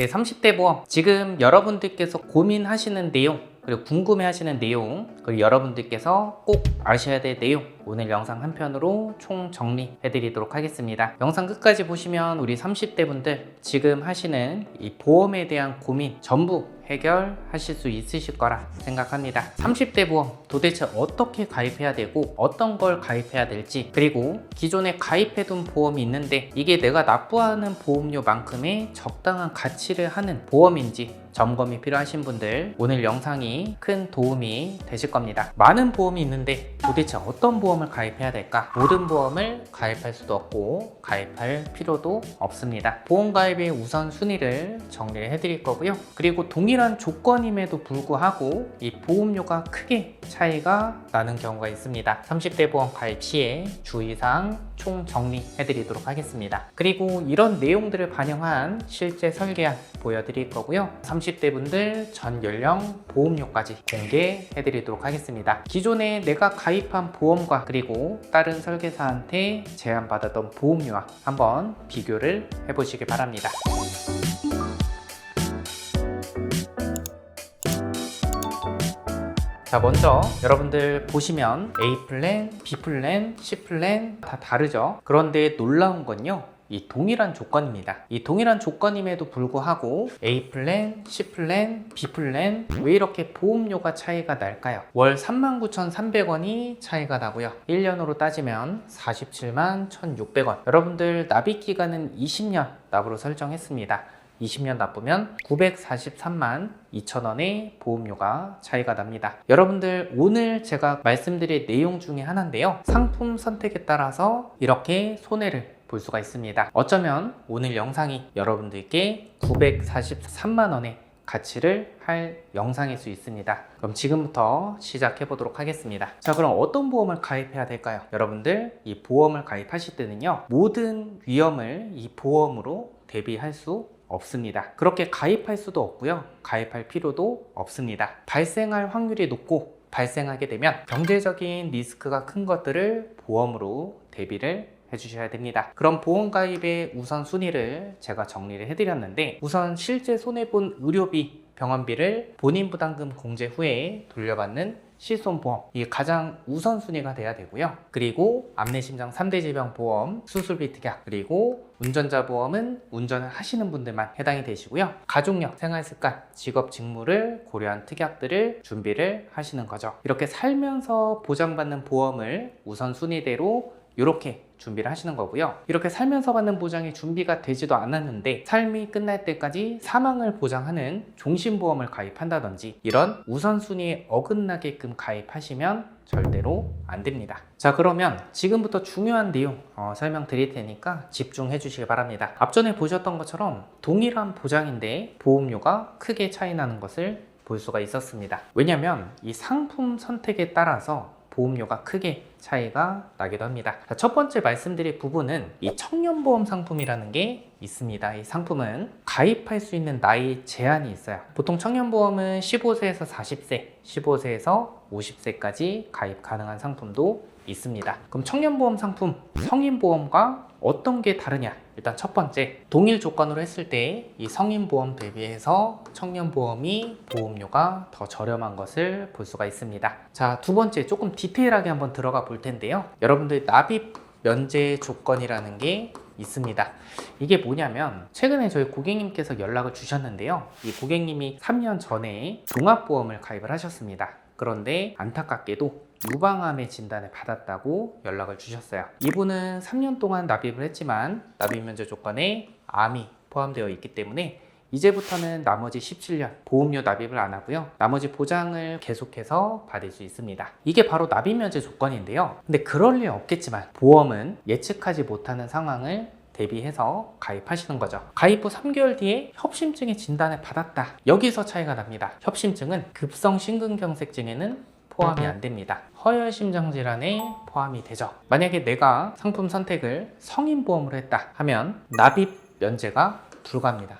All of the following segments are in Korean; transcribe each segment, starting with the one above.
네, 30대 보험. 지금 여러분들께서 고민하시는 내용, 그리고 궁금해하시는 내용, 그리고 여러분들께서 꼭 아셔야 될 내용, 오늘 영상 한 편으로 총 정리해 드리도록 하겠습니다. 영상 끝까지 보시면 우리 30대 분들 지금 하시는 이 보험에 대한 고민 전부 해결하실 수 있으실 거라 생각합니다. 30대 보험 도대체 어떻게 가입해야 되고 어떤 걸 가입해야 될지, 그리고 기존에 가입해둔 보험이 있는데 이게 내가 납부하는 보험료만큼의 적당한 가치를 하는 보험인지 점검이 필요하신 분들, 오늘 영상이 큰 도움이 되실 겁니다. 많은 보험이 있는데 도대체 어떤 보험을 가입해야 될까? 모든 보험을 가입할 수도 없고 가입할 필요도 없습니다. 보험 가입의 우선순위를 정리를 해드릴 거고요. 그리고 동일한 조건임에도 불구하고 이 보험료가 크게 차이가 나는 경우가 있습니다. 30대 보험 가입 시에 주의사항 총 정리해 드리도록 하겠습니다. 그리고 이런 내용들을 반영한 실제 설계안 보여드릴 거고요. 30대 분들 전 연령 보험료까지 공개해 드리도록 하겠습니다. 기존에 내가 가입한 보험과 그리고 다른 설계사한테 제안받았던 보험료와 한번 비교를 해보시기 바랍니다. 자, 먼저 여러분들 보시면 A 플랜, B 플랜, C 플랜 다 다르죠. 그런데 놀라운 건요, 이 동일한 조건입니다. 이 동일한 조건임에도 불구하고 A 플랜, C 플랜, B 플랜 왜 이렇게 보험료가 차이가 날까요? 월 39,300원이 차이가 나고요. 1년으로 따지면 47만 1,600원. 여러분들 납입 기간은 20년 납으로 설정했습니다. 20년 납부면 943만 2천원의 보험료가 차이가 납니다. 여러분들 오늘 제가 말씀드릴 내용 중에 하나인데요, 상품 선택에 따라서 이렇게 손해를 볼 수가 있습니다. 어쩌면 오늘 영상이 여러분들께 943만원의 가치를 할 영상일 수 있습니다. 그럼 지금부터 시작해 보도록 하겠습니다. 자, 그럼 어떤 보험을 가입해야 될까요? 여러분들 이 보험을 가입하실 때는요, 모든 위험을 이 보험으로 대비할 수 없습니다. 그렇게 가입할 수도 없고요, 가입할 필요도 없습니다. 발생할 확률이 높고 발생하게 되면 경제적인 리스크가 큰 것들을 보험으로 대비를 해주셔야 됩니다. 그럼 보험 가입의 우선순위를 제가 정리를 해드렸는데, 우선 실제 손해본 의료비, 병원비를 본인 부담금 공제 후에 돌려받는 실손보험, 이게 가장 우선순위가 돼야 되고요. 그리고 암내심장 3대 질병 보험, 수술비 특약, 그리고 운전자 보험은 운전을 하시는 분들만 해당이 되시고요. 가족력, 생활습관, 직업 직무를 고려한 특약들을 준비를 하시는 거죠. 이렇게 살면서 보장받는 보험을 우선순위대로 이렇게 준비를 하시는 거고요. 이렇게 살면서 받는 보장이 준비가 되지도 않았는데 삶이 끝날 때까지 사망을 보장하는 종신보험을 가입한다든지 이런 우선순위에 어긋나게끔 가입하시면 절대로 안 됩니다. 자, 그러면 지금부터 중요한 내용 설명드릴 테니까 집중해 주시기 바랍니다. 앞전에 보셨던 것처럼 동일한 보장인데 보험료가 크게 차이 나는 것을 볼 수가 있었습니다. 왜냐하면 이 상품 선택에 따라서 보험료가 크게 차이가 나기도 합니다. 자, 첫 번째 말씀드릴 부분은 이 청년보험 상품이라는 게 있습니다. 이 상품은 가입할 수 있는 나이 제한이 있어요. 보통 청년보험은 15세에서 40세, 15세에서 50세까지 가입 가능한 상품도 있습니다. 그럼 청년보험 상품, 성인보험과 어떤 게 다르냐? 일단 첫 번째, 동일 조건으로 했을 때 이 성인보험 대비해서 청년보험이 보험료가 더 저렴한 것을 볼 수가 있습니다. 자, 두 번째, 조금 디테일하게 한번 들어가 볼 텐데요, 여러분들 납입 면제 조건이라는 게 있습니다. 이게 뭐냐면 최근에 저희 고객님께서 연락을 주셨는데요, 이 고객님이 3년 전에 종합보험을 가입을 하셨습니다. 그런데 안타깝게도 유방암의 진단을 받았다고 연락을 주셨어요. 이분은 3년 동안 납입을 했지만 납입 면제 조건에 암이 포함되어 있기 때문에 이제부터는 나머지 17년 보험료 납입을 안 하고요, 나머지 보장을 계속해서 받을 수 있습니다. 이게 바로 납입 면제 조건인데요, 근데 그럴 리 없겠지만 보험은 예측하지 못하는 상황을 대비해서 가입하시는 거죠. 가입 후 3개월 뒤에 협심증의 진단을 받았다. 여기서 차이가 납니다. 협심증은 급성 심근경색증에는 포함이 안 됩니다. 허혈심장 질환에 포함이 되죠. 만약에 내가 상품 선택을 성인보험으로 했다 하면 납입 면제가 불가합니다.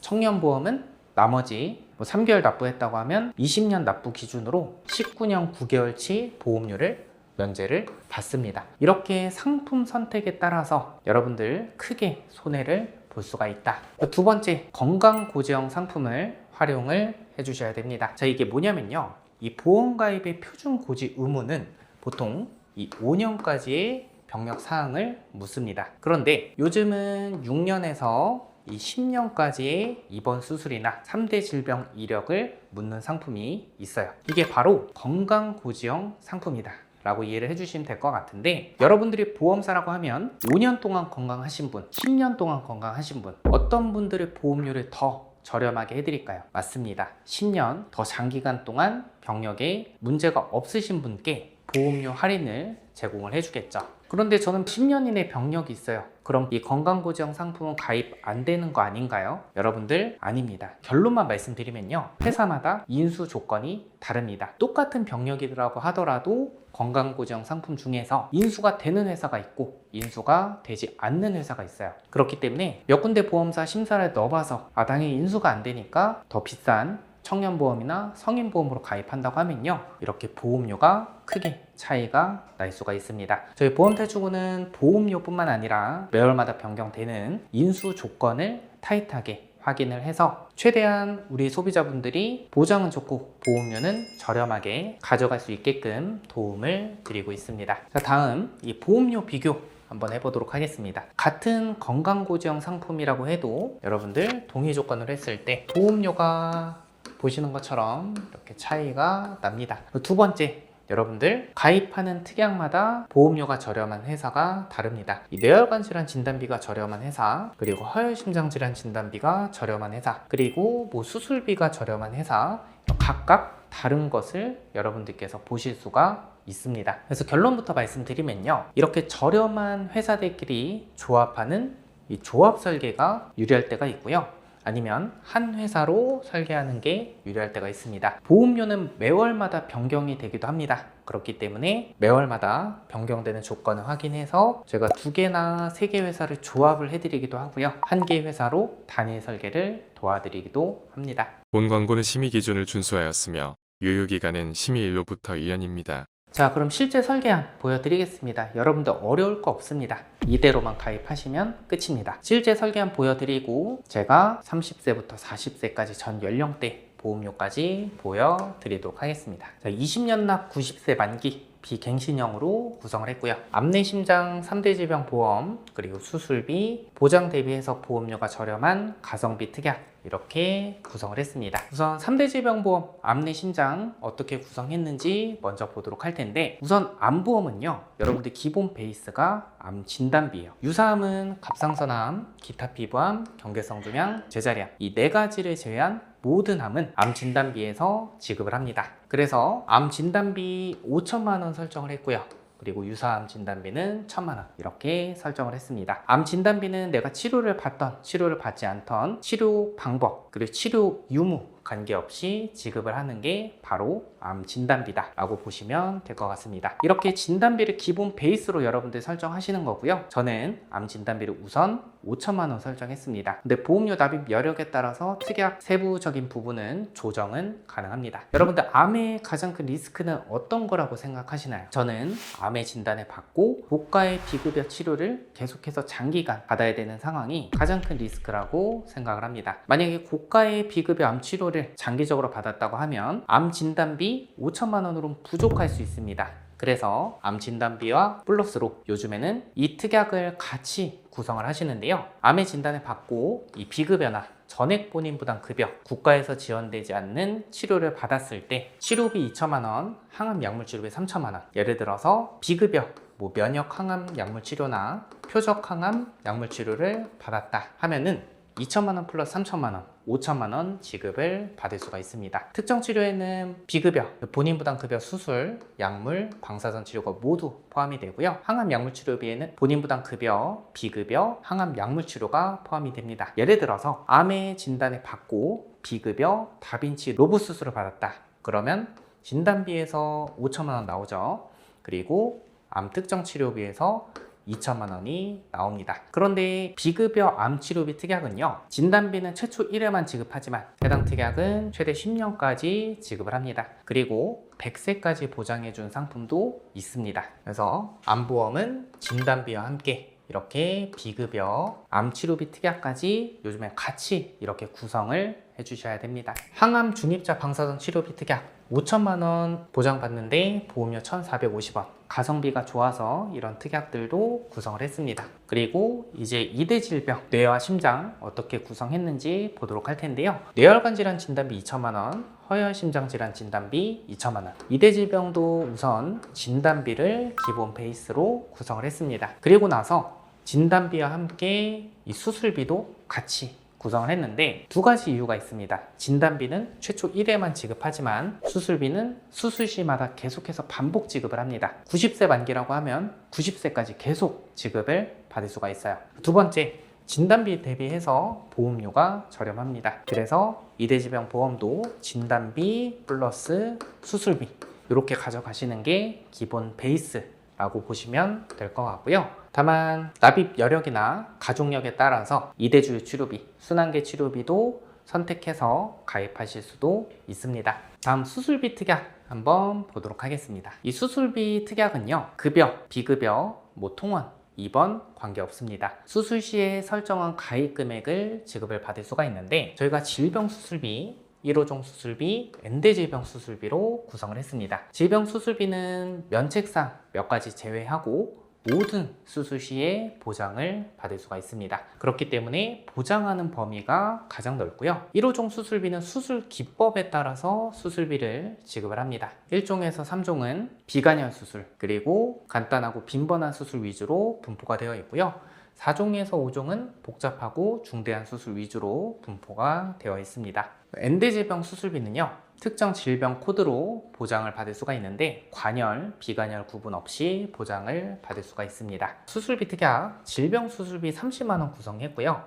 청년보험은 나머지 3개월 납부했다고 하면 20년 납부 기준으로 19년 9개월치 보험료를 면제를 받습니다. 이렇게 상품 선택에 따라서 여러분들 크게 손해를 볼 수가 있다. 두 번째, 건강고지형 상품을 활용을 해주셔야 됩니다. 자, 이게 뭐냐면요, 이 보험가입의 표준고지 의무는 보통 이 5년까지의 병력 사항을 묻습니다. 그런데 요즘은 6년에서 이 10년까지의 입원 수술이나 3대 질병 이력을 묻는 상품이 있어요. 이게 바로 건강고지형 상품이다 라고 이해를 해주시면 될 것 같은데, 여러분들이 보험사라고 하면 5년 동안 건강하신 분, 10년 동안 건강하신 분, 어떤 분들의 보험료를 더 저렴하게 해드릴까요? 맞습니다. 10년 더 장기간 동안 병력에 문제가 없으신 분께 보험료 할인을 제공을 해주겠죠. 그런데 저는 10년 이내 병력이 있어요. 그럼 이 건강고지형 상품은 가입 안 되는 거 아닌가요? 여러분들, 아닙니다. 결론만 말씀드리면요, 회사마다 인수 조건이 다릅니다. 똑같은 병력이라고 하더라도 건강고지형 상품 중에서 인수가 되는 회사가 있고 인수가 되지 않는 회사가 있어요. 그렇기 때문에 몇 군데 보험사 심사를 넣어봐서 당연히 인수가 안 되니까 더 비싼 청년보험이나 성인보험으로 가입한다고 하면요, 이렇게 보험료가 크게 차이가 날 수가 있습니다. 저희 보험탈출구는 보험료뿐만 아니라 매월마다 변경되는 인수 조건을 타이트하게 확인을 해서 최대한 우리 소비자분들이 보장은 좋고 보험료는 저렴하게 가져갈 수 있게끔 도움을 드리고 있습니다. 자, 다음 이 보험료 비교 한번 해보도록 하겠습니다. 같은 건강고지형 상품이라고 해도 여러분들 동의 조건을 했을 때 보험료가 보시는 것처럼 이렇게 차이가 납니다. 두 번째, 여러분들 가입하는 특약마다 보험료가 저렴한 회사가 다릅니다. 이 뇌혈관 질환 진단비가 저렴한 회사, 그리고 허혈심장 질환 진단비가 저렴한 회사, 그리고 뭐 수술비가 저렴한 회사, 각각 다른 것을 여러분들께서 보실 수가 있습니다. 그래서 결론부터 말씀드리면요, 이렇게 저렴한 회사들끼리 조합하는 이 조합 설계가 유리할 때가 있고요, 아니면 한 회사로 설계하는 게 유리할 때가 있습니다. 보험료는 매월마다 변경이 되기도 합니다. 그렇기 때문에 매월마다 변경되는 조건을 확인해서 제가 2개나 3개 회사를 조합을 해드리기도 하고요, 1개 회사로 단일 설계를 도와드리기도 합니다. 본 광고는 심의 기준을 준수하였으며 유효기간은 심의일로부터 1년입니다. 자, 그럼 실제 설계안 보여드리겠습니다. 여러분들 어려울 거 없습니다. 이대로만 가입하시면 끝입니다. 실제 설계안 보여드리고 제가 30세부터 40세까지 전 연령대 보험료까지 보여드리도록 하겠습니다. 자, 20년 납 90세 만기 비갱신형으로 구성을 했고요. 암내심장 3대 질병 보험, 그리고 수술비, 보장 대비해서 보험료가 저렴한 가성비 특약, 이렇게 구성을 했습니다. 우선 3대 질병보험 암내심장 어떻게 구성했는지 먼저 보도록 할 텐데, 우선 암보험은요, 여러분들 기본 베이스가 암 진단비예요. 유사암은 갑상선암, 기타 피부암, 경계성종양, 제자리암, 이 4가지를 제외한 모든 암은 암 진단비에서 지급을 합니다. 그래서 암 진단비 5천만 원 설정을 했고요, 그리고 유사암 진단비는 1,000만 원 이렇게 설정을 했습니다. 암 진단비는 내가 치료를 받던 치료를 받지 않던 치료 방법, 그리고 치료 유무 관계없이 지급을 하는 게 바로 암 진단비다 라고 보시면 될 것 같습니다. 이렇게 진단비를 기본 베이스로 여러분들 설정하시는 거고요, 저는 암 진단비를 우선 5천만 원 설정했습니다. 근데 보험료 납입 여력에 따라서 특약 세부적인 부분은 조정은 가능합니다. 여러분들 암의 가장 큰 리스크는 어떤 거라고 생각하시나요? 저는 암의 진단을 받고 고가의 비급여 치료를 계속해서 장기간 받아야 되는 상황이 가장 큰 리스크라고 생각을 합니다. 만약에 고가의 비급여 암 치료를 장기적으로 받았다고 하면 암 진단비 5천만 원으로는 부족할 수 있습니다. 그래서 암 진단비와 플러스로 요즘에는 이 특약을 같이 구성을 하시는데요, 암의 진단을 받고 이 비급여나 전액 본인 부담 급여, 국가에서 지원되지 않는 치료를 받았을 때 치료비 2천만 원, 항암 약물 치료비 3천만 원, 예를 들어서 비급여 뭐 면역 항암 약물 치료나 표적 항암 약물 치료를 받았다 하면은 2천만 원 플러스 3천만 원, 5천만 원 지급을 받을 수가 있습니다. 특정 치료에는 비급여, 본인 부담 급여 수술, 약물, 방사선 치료가 모두 포함이 되고요, 항암 약물 치료비에는 본인 부담 급여, 비급여, 항암 약물 치료가 포함이 됩니다. 예를 들어서 암의 진단을 받고 비급여 다빈치 로봇 수술을 받았다 그러면 진단비에서 5천만 원 나오죠. 그리고 암 특정 치료비에서 2천만 원이 나옵니다. 그런데 비급여 암치료비 특약은요, 진단비는 최초 1회만 지급하지만 해당 특약은 최대 10년까지 지급을 합니다. 그리고 100세까지 보장해준 상품도 있습니다. 그래서 암보험은 진단비와 함께 이렇게 비급여, 암치료비 특약까지 요즘에 같이 이렇게 구성을 해주셔야 됩니다. 항암 중입자 방사선 치료비 특약 5천만 원 보장받는데 보험료 1,450원. 가성비가 좋아서 이런 특약들도 구성을 했습니다. 그리고 이제 2대 질병, 뇌와 심장 어떻게 구성했는지 보도록 할 텐데요. 뇌혈관 질환 진단비 2천만 원, 허혈 심장 질환 진단비 2천만 원. 2대 질병도 우선 진단비를 기본 베이스로 구성을 했습니다. 그리고 나서 진단비와 함께 이 수술비도 같이 구성을 했는데 두 가지 이유가 있습니다. 진단비는 최초 1회만 지급하지만 수술비는 수술 시마다 계속해서 반복 지급을 합니다. 90세 만기라고 하면 90세까지 계속 지급을 받을 수가 있어요. 두 번째, 진단비 대비해서 보험료가 저렴합니다. 그래서 2대 질병 보험도 진단비 플러스 수술비 이렇게 가져가시는 게 기본 베이스라고 보시면 될 것 같고요. 다만 납입 여력이나 가족력에 따라서 2대 주요 치료비, 순환계 치료비도 선택해서 가입하실 수도 있습니다. 다음 수술비 특약 한번 보도록 하겠습니다. 이 수술비 특약은요, 급여, 비급여, 통원, 입원 관계없습니다. 수술 시에 설정한 가입 금액을 지급을 받을 수가 있는데 저희가 질병 수술비, 1호종 수술비, 엔대 질병 수술비로 구성을 했습니다. 질병 수술비는 면책상 몇 가지 제외하고 모든 수술 시에 보장을 받을 수가 있습니다. 그렇기 때문에 보장하는 범위가 가장 넓고요. 1호종 수술비는 수술 기법에 따라서 수술비를 지급을 합니다. 1종에서 3종은 비관절 수술, 그리고 간단하고 빈번한 수술 위주로 분포가 되어 있고요. 4종에서 5종은 복잡하고 중대한 수술 위주로 분포가 되어 있습니다. 엔대 질병 수술비는요, 특정 질병 코드로 보장을 받을 수가 있는데 관열, 비관열 구분 없이 보장을 받을 수가 있습니다. 수술비 특약, 질병 수술비 30만 원 구성했고요.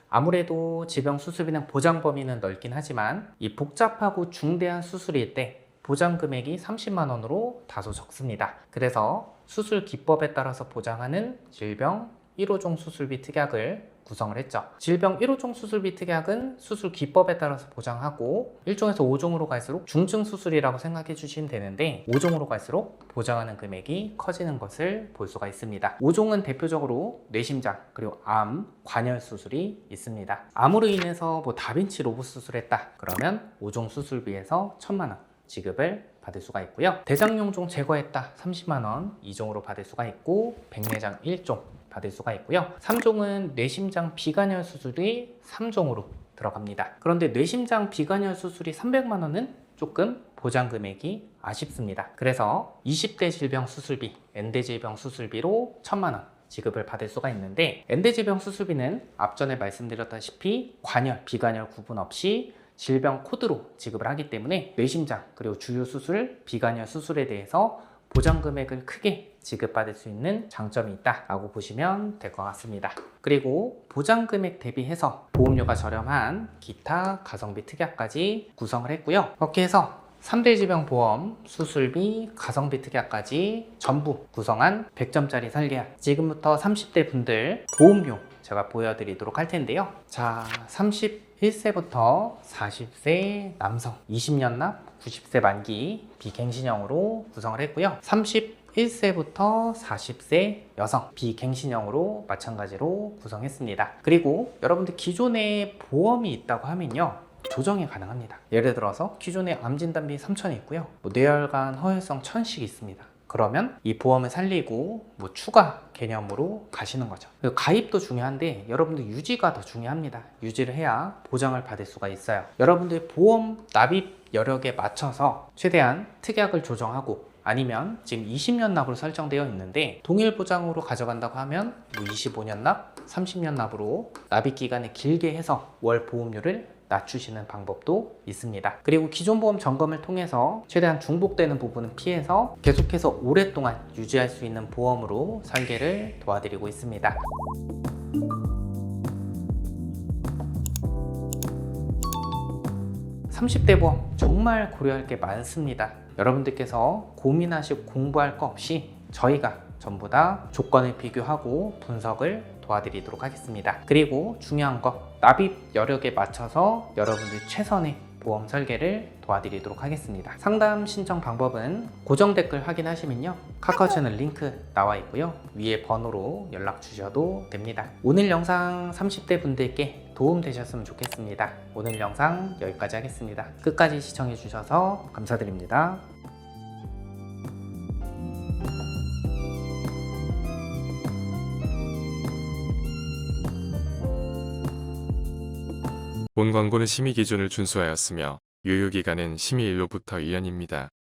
아무래도 질병 수술비는 보장 범위는 넓긴 하지만 이 복잡하고 중대한 수술일 때 보장 금액이 30만 원으로 다소 적습니다. 그래서 수술 기법에 따라서 보장하는 질병 1호종 수술비 특약을 구성을 했죠. 질병 1호종 수술비 특약은 수술 기법에 따라서 보장하고 1종에서 5종으로 갈수록 중증 수술이라고 생각해 주시면 되는데 5종으로 갈수록 보장하는 금액이 커지는 것을 볼 수가 있습니다. 5종은 대표적으로 뇌심장, 그리고 암, 관열 수술이 있습니다. 암으로 인해서 다빈치 로봇 수술했다 그러면 5종 수술비에서 1,000만 원 지급을 받을 수가 있고요. 대장용종 제거했다 30만 원 2종으로 받을 수가 있고 백내장 1종 받을 수가 있고요. 3종은 뇌심장 비관열 수술이 3종으로 들어갑니다. 그런데 뇌심장 비관열 수술이 300만 원은 조금 보장 금액이 아쉽습니다. 그래서 20대 질병 수술비, 엔대 질병 수술비로 1,000만 원 지급을 받을 수가 있는데 엔대 질병 수술비는 앞전에 말씀드렸다시피 관열, 비관열 구분 없이 질병 코드로 지급을 하기 때문에 뇌심장 그리고 주요 수술, 비관열 수술에 대해서 보장 금액을 크게 지급받을 수 있는 장점이 있다라고 보시면 될 것 같습니다. 그리고 보장 금액 대비해서 보험료가 저렴한 기타 가성비 특약까지 구성을 했고요. 그렇게 해서 3대 질병 보험, 수술비, 가성비 특약까지 전부 구성한 100점짜리 설계약. 지금부터 30대 분들 보험료 제가 보여드리도록 할 텐데요. 자, 31세부터 40세 남성, 20년 납, 90세 만기 비갱신형으로 구성을 했고요. 31세부터 40세 여성 비갱신형으로 마찬가지로 구성했습니다. 그리고 여러분들 기존에 보험이 있다고 하면요, 조정이 가능합니다. 예를 들어서 기존에 암진단비 3,000이 있고요, 뇌혈관 허혈성 1,000씩 있습니다. 그러면 이 보험을 살리고 추가 개념으로 가시는 거죠. 가입도 중요한데 여러분들 유지가 더 중요합니다. 유지를 해야 보장을 받을 수가 있어요. 여러분들 보험 납입 여력에 맞춰서 최대한 특약을 조정하고, 아니면 지금 20년 납으로 설정되어 있는데 동일 보장으로 가져간다고 하면 25년 납, 30년 납으로 납입 기간을 길게 해서 월 보험료를 낮추시는 방법도 있습니다. 그리고 기존 보험 점검을 통해서 최대한 중복되는 부분은 피해서 계속해서 오랫동안 유지할 수 있는 보험으로 설계를 도와드리고 있습니다. (30대) 보험 정말 고려할 게 많습니다. 여러분들께서 고민하시고 공부할 거 없이 저희가 전부 다 조건을 비교하고 분석을 도와드리도록 하겠습니다. 그리고 중요한 거, 납입 여력에 맞춰서 여러분들 최선의 보험 설계를 도와드리도록 하겠습니다. 상담 신청 방법은 고정 댓글 확인하시면요, 카카오 채널 링크 나와 있고요, 위에 번호로 연락 주셔도 됩니다. 오늘 영상 30대 분들께 도움 되셨으면 좋겠습니다. 오늘 영상 여기까지 하겠습니다. 끝까지 시청해 주셔서 감사드립니다. 본 광고는 심의 기준을 준수하였으며 유효기간은 심의일로부터 1년입니다.